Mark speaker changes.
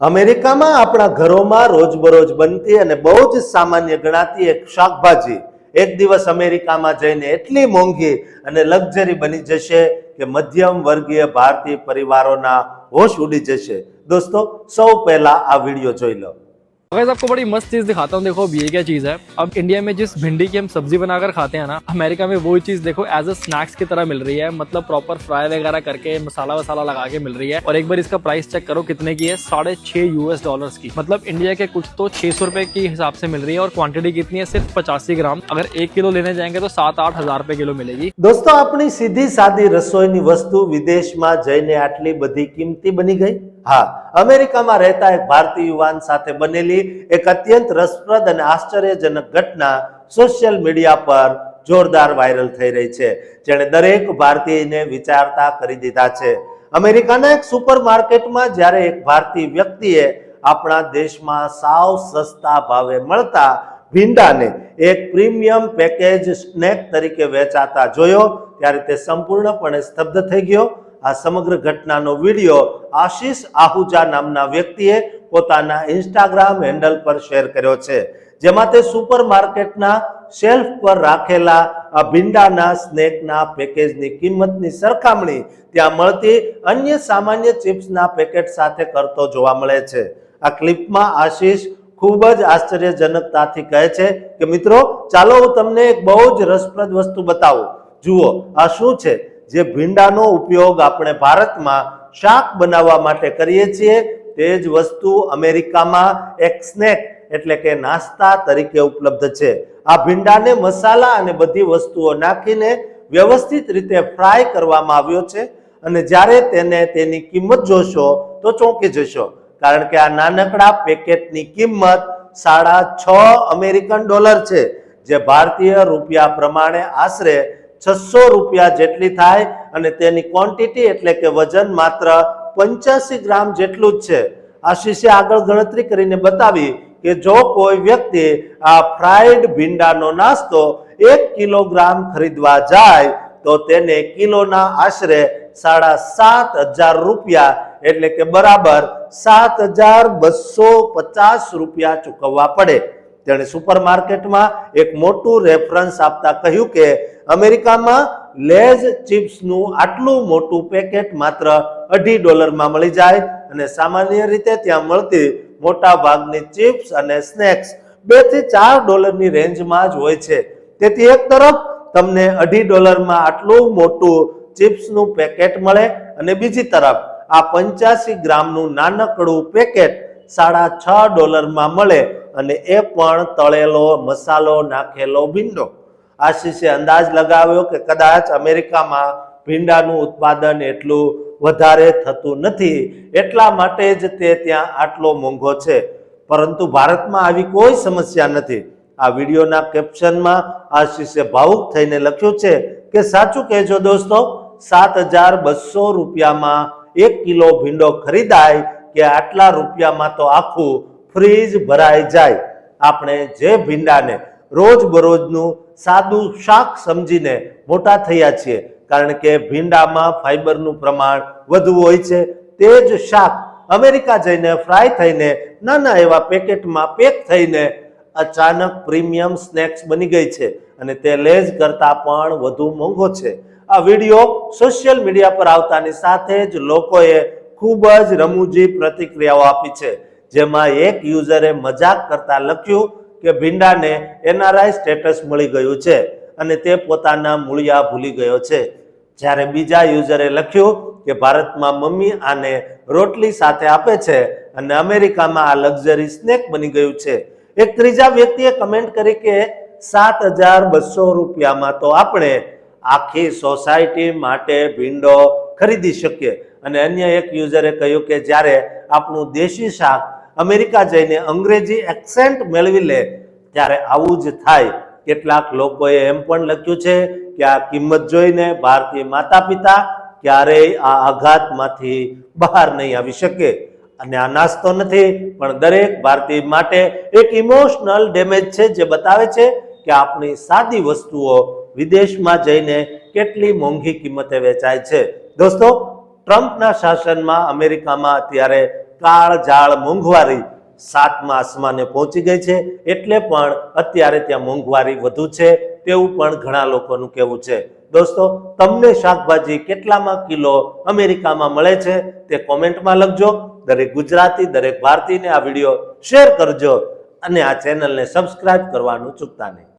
Speaker 1: અમેરિકામાં આપણા ઘરોમાં રોજબરોજ બનતી અને બહુ જ સામાન્ય ગણાતી એક શાકભાજી એક દિવસ અમેરિકામાં જઈને એટલી મોંઘી અને લક્ઝરી બની જશે કે મધ્યમ વર્ગીય ભારતીય પરિવારોના હોશ ઉડી જશે। દોસ્તો, સૌ પહેલા આ વિડીયો જોઈ લો।
Speaker 2: अगर आपको बड़ी मस्त चीज दिखाता हूँ। देखो अब ये क्या चीज है। अब इंडिया में जिस भिंडी की हम सब्जी बनाकर खाते हैं ना, अमेरिका में वही चीज देखो एज अ स्नैक्स की तरह मिल रही है। मतलब प्रॉपर फ्राई वगैरह करके मसाला वसाला लगा के मिल रही है। और एक बार इसका प्राइस चेक करो कितने की है, $6.5 की। मतलब इंडिया के कुछ तो 600 रुपए के हिसाब से मिल रही है। और क्वांटिटी कितनी है, सिर्फ 85 ग्राम। अगर 1 किलो लेने जाएंगे तो 7-8 हजार रुपए किलो मिलेगी।
Speaker 1: दोस्तों, अपनी सीधी सादी रसोईनी वस्तु विदेशમાં જઈને આટલી બધી કિંમતી બની ગઈ। હા, અમેરિકામાં રહેતા એક ભારતીય યુવાન સાથે બનેલી એક અત્યંત રસપ્રદ અને આશ્ચર્યજનક ઘટના સોશિયલ મીડિયા પર જોરદાર વાયરલ થઈ રહી છે, જેણે દરેક ભારતીયને વિચારતા કરી દીધા છે। અમેરિકાના એક સુપરમાર્કેટમાં જ્યારે એક ભારતીય વ્યક્તિએ આપણા દેશમાં સાવ સસ્તા ભાવે મળતા ભીંડાને એક પ્રીમિયમ પેકેજ સ્નેક તરીકે વેચાતા જોયો ત્યારે તે સંપૂર્ણપણે સ્તબ્ધ થઈ ગયો। આ સમગ્ર ઘટનાનો વિડીયો આશીષ આહુજા નામના વ્યક્તિએ પોતાના ઇન્સ્ટાગ્રામ હેન્ડલ પર શેર કર્યો છે, જેમાં તે સુપરમાર્કેટના શેલ્ફ પર રાખેલા આ ભીંડાના સ્નેકના પેકેજની કિંમતની સરખામણી ત્યાં મળતી અન્ય સામાન્ય ચિપ્સના પેકેટ સાથે કરતો જોવા મળે છે। આ ક્લિપમાં આશીષ ખૂબ જ આશ્ચર્યજનકતાથી કહે છે કે મિત્રો, ચાલો હું તમને એક બહુ જ રસપ્રદ વસ્તુ બતાવું। જુઓ, આ શું છે? જે ભીંડાનો ઉપયોગ આપણે ભારતમાં શાક બનાવવા માટે કરીએ છીએ, તે જ વસ્તુ અમેરિકામાં એક સ્નેક એટલે કે નાસ્તા તરીકે ઉપલબ્ધ છે। આ ભીંડાને મસાલા અને બધી વસ્તુઓ નાખીને વ્યવસ્થિત રીતે ફ્રાય કરવામાં આવ્યો છે અને જ્યારે તેની કિંમત જોશો તો ચોંકી જશો, કારણ કે આ નાનકડા પેકેટની કિંમત $6.5 છે, જે ભારતીય રૂપિયા પ્રમાણે આશરે 600 રૂપિયા જેટલી થાય અને તેની ક્વોન્ટિટી એટલે કે વજન માત્ર 85 ગ્રામ જેટલું જ છે। આશીષે આગળ ગણતરી કરીને બતાવી કે જો કોઈ વ્યક્તિ આ ફ્રાઈડ ભીંડાનો નાસ્તો 1 કિલોગ્રામ ખરીદવા જાય તો તેને કિલોના આશરે 7,500 રૂપિયા એટલે કે બરાબર 7,250 રૂપિયા ચૂકવવા પડે। તેણે સુપરમાર્કેટમાં એક મોટું રેફરન્સ આપતા કહ્યું કે અમેરિકામાં લેઝ ચિપ્સનું આટલું મોટું પેકેટ માત્ર $2.5 મળી જાય અને સામાન્ય રીતે ત્યાં મળતી મોટા ભાગની ચિપ્સ અને સ્નેક્સ $2 થી $4 રેન્જમાં જ હોય છે। તેથી એક તરફ તમને $2.5 આટલું મોટું ચિપ્સનું પેકેટ મળે અને બીજી તરફ આ 85 ગ્રામનું નાનકડું પેકેટ $6.5 મળે અને એ પણ તળેલો મસાલો નાખેલો ભીંડો। આશીષે અંદાજ લગાવ્યો કે કદાચ અમેરિકામાં ભીંડાનું ઉત્પાદન એટલું વધારે થતું નથી, એટલા માટે જ તે ત્યાં આટલો મોંઘો છે, પરંતુ ભારતમાં આવી કોઈ સમસ્યા નથી। આ વિડીયોના કેપ્શનમાં આશીષે ભાવુક થઈને લખ્યું છે કે સાચું કહેજો દોસ્તો, 7,200 રૂપિયામાં 1 કિલો ભીંડો ખરીદાય કે આટલા રૂપિયામાં તો આખું ફ્રીજ ભરાઈ જાય। આપણે જે ભીંડાને રોજબરોજનું સાદું શાક સમજીને મોટા થયા છીએ, કારણ કે ભીંડામાં ફાઈબરનું પ્રમાણ વધુ હોય છે, તે જ શાક અમેરિકા જઈને ફ્રાય થઈને નાના એવા પેકેટમાં પેક થઈને અચાનક પ્રીમિયમ સ્નેક્સ બની ગઈ છે અને તે લેઝ કરતાં પણ વધુ મોંઘો છે। આ વિડીયો સોશિયલ મીડિયા પર આવતાની સાથે જ લોકોએ ખૂબ જ રમૂજી પ્રતિક્રિયાઓ આપી છે, જેમાં એક યુઝરે મજાક કરતા લખ્યું કે ભીંડાને NRI સ્ટેટસ મળી ગયું છે અને તે પોતાના મૂળિયા ભૂલી ગયો છે, જ્યારે બીજા યુઝરે લખ્યું કે ભારતમાં મમ્મી આને રોટલી સાથે આપે છે અને અમેરિકામાં આ લક્ઝરી સ્નેક બની ગયું છે। એક ત્રીજા વ્યક્તિએ કમેન્ટ કરી કે 7,200 રૂપિયામાં તો આપણે આખી સોસાયટી માટે ભીંડો ખરીદી શકીએ। અને અન્ય એક યુઝરે કહ્યું કે જ્યારે આપણું દેશી શાક અમેરિકા જઈને અંગ્રેજી એક્સેન્ટ મેળવી લે ત્યારે આવું જ થાય। કેટલાક લોકોએ એમ પણ લખ્યું છે કે આ કિંમત જોઈને ભારતીય માતા પિતા ક્યારેય આ આઘાતમાંથી બહાર નહીં આવી શકે અને આ નાસ્તો નથી, પણ દરેક ભારતીય માટે એક ઇમોશનલ ડેમેજ છે, જે બતાવે છે કે આપણી સાદી વસ્તુઓ વિદેશમાં જઈને કેટલી મોંઘી કિંમતે વેચાય છે। દોસ્તો, ટ્રમ્પના શાસનમાં અમેરિકામાં અત્યારે કાળઝાળ મોંઘવારી સાતમા આસમાને પહોંચી ગઈ છે, એટલે પણ અત્યારે ત્યાં મોંઘવારી વધુ છે તેવું પણ ઘણા લોકોનું કહેવું છે. દોસ્તો, તમને શાકભાજી કેટલામાં કિલો અમેરિકામાં મળે છે તે કોમેન્ટમાં લખજો. દરેક ગુજરાતી, દરેક ભારતીયને આ વિડીયો શેર કરજો અને આ ચેનલને સબસ્ક્રાઇબ કરવાનું ચૂકતા નહીં.